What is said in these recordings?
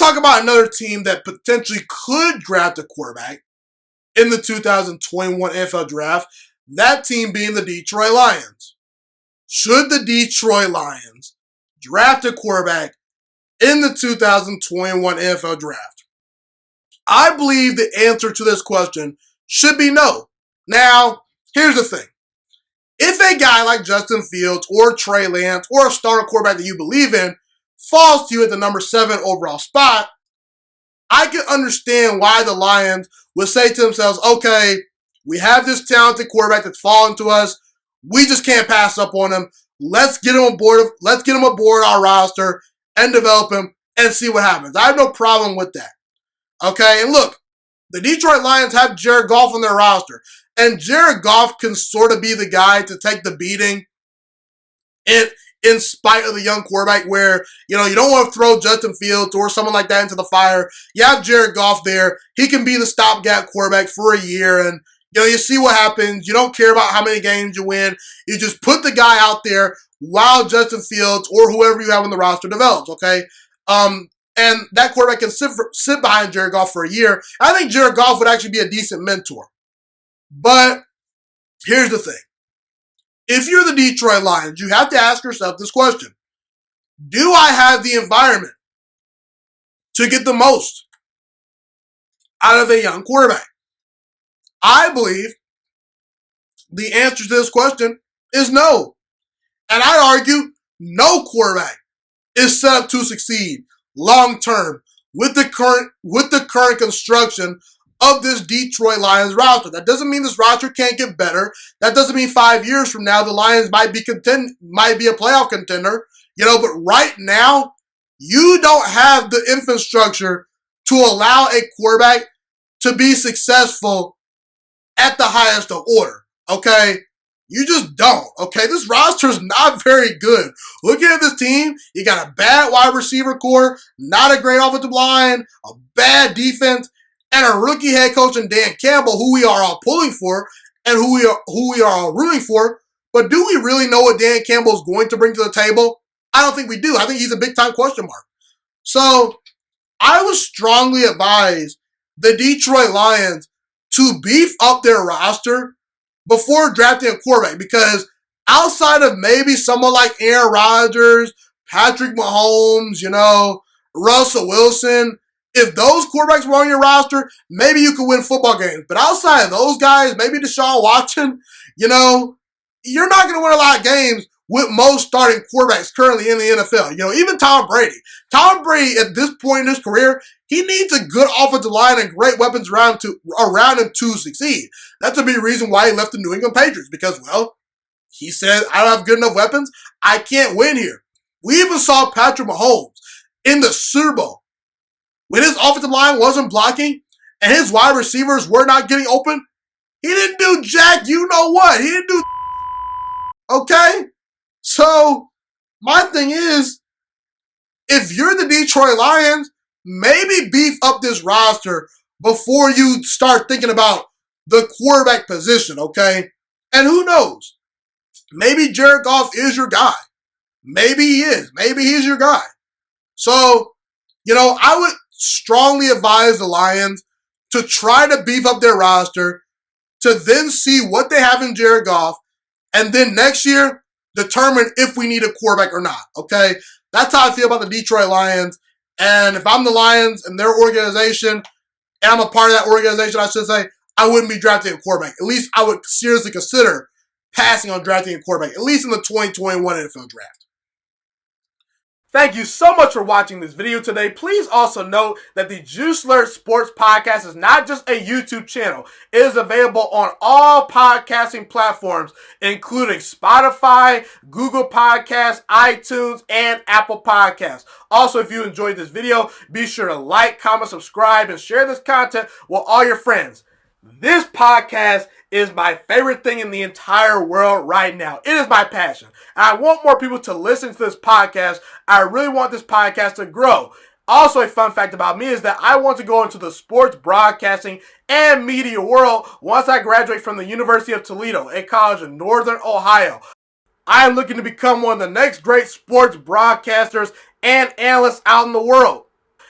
talk about another team that potentially could draft a quarterback in the 2021 NFL Draft, that team being the Detroit Lions. Should the Detroit Lions draft a quarterback in the 2021 NFL Draft? I believe the answer to this question should be no. Now, here's the thing. If a guy like Justin Fields or Trey Lance or a starter quarterback that you believe in falls to you at the number 7 overall spot, I can understand why the Lions would say to themselves, okay, we have this talented quarterback that's fallen to us. We just can't pass up on him. Let's get him aboard our roster and develop him and see what happens. I have no problem with that. Okay, and look, the Detroit Lions have Jared Goff on their roster. And Jared Goff can sort of be the guy to take the beating in spite of the young quarterback where, you don't want to throw Justin Fields or someone like that into the fire. You have Jared Goff there. He can be the stopgap quarterback for a year and, you see what happens. You don't care about how many games you win. You just put the guy out there while Justin Fields or whoever you have on the roster develops, okay? And that quarterback can sit behind Jared Goff for a year. I think Jared Goff would actually be a decent mentor. But here's the thing. If you're the Detroit Lions, you have to ask yourself this question. Do I have the environment to get the most out of a young quarterback? I believe the answer to this question is no. And I argue no quarterback is set up to succeed long term with the current construction of this Detroit Lions roster. That doesn't mean this roster can't get better. That doesn't mean 5 years from now the Lions might be a playoff contender. But right now, you don't have the infrastructure to allow a quarterback to be successful at the highest of order. Okay? You just don't. Okay? This roster is not very good. Looking at this team, you got a bad wide receiver core, not a great offensive line, a bad defense, and a rookie head coach in Dan Campbell, who we are all pulling for and who we are all rooting for. But do we really know what Dan Campbell is going to bring to the table? I don't think we do. I think he's a big-time question mark. So I would strongly advise the Detroit Lions to beef up their roster before drafting a quarterback, because outside of maybe someone like Aaron Rodgers, Patrick Mahomes, Russell Wilson, if those quarterbacks were on your roster, maybe you could win football games. But outside of those guys, maybe Deshaun Watson, you're not going to win a lot of games with most starting quarterbacks currently in the NFL. Even Tom Brady. Tom Brady, at this point in his career, he needs a good offensive line and great weapons around him to succeed. That's a big reason why he left the New England Patriots, because, he said, I don't have good enough weapons. I can't win here. We even saw Patrick Mahomes in the Super Bowl. When his offensive line wasn't blocking and his wide receivers were not getting open, he didn't do jack you know what. He didn't do okay? So, my thing is, if you're the Detroit Lions, maybe beef up this roster before you start thinking about the quarterback position, okay? And who knows? Maybe Jared Goff is your guy. Maybe he is. Maybe he's your guy. So, I would strongly advise the Lions to try to beef up their roster, to then see what they have in Jared Goff, and then next year, determine if we need a quarterback or not, okay? That's how I feel about the Detroit Lions. And if I'm the Lions and their organization, and I'm a part of that organization, I should say, I wouldn't be drafting a quarterback. At least I would seriously consider passing on drafting a quarterback, at least in the 2021 NFL Draft. Thank you so much for watching this video today. Please also note that the Juiciest Sports Podcast is not just a YouTube channel. It is available on all podcasting platforms, including Spotify, Google Podcasts, iTunes, and Apple Podcasts. Also, if you enjoyed this video, be sure to like, comment, subscribe, and share this content with all your friends. This podcast is my favorite thing in the entire world right now. It is my passion. And I want more people to listen to this podcast. I really want this podcast to grow. Also, a fun fact about me is that I want to go into the sports broadcasting and media world once I graduate from the University of Toledo, a college in Northern Ohio. I am looking to become one of the next great sports broadcasters and analysts out in the world.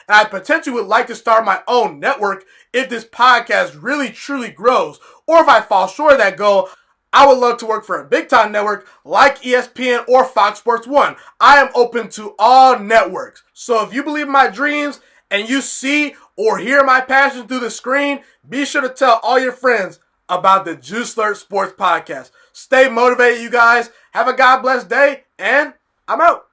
And I potentially would like to start my own network if this podcast really truly grows. Or if I fall short of that goal, I would love to work for a big time network like ESPN or Fox Sports 1. I am open to all networks. So if you believe in my dreams and you see or hear my passion through the screen, be sure to tell all your friends about the Juice Alert Sports Podcast. Stay motivated, you guys. Have a God bless day, and I'm out.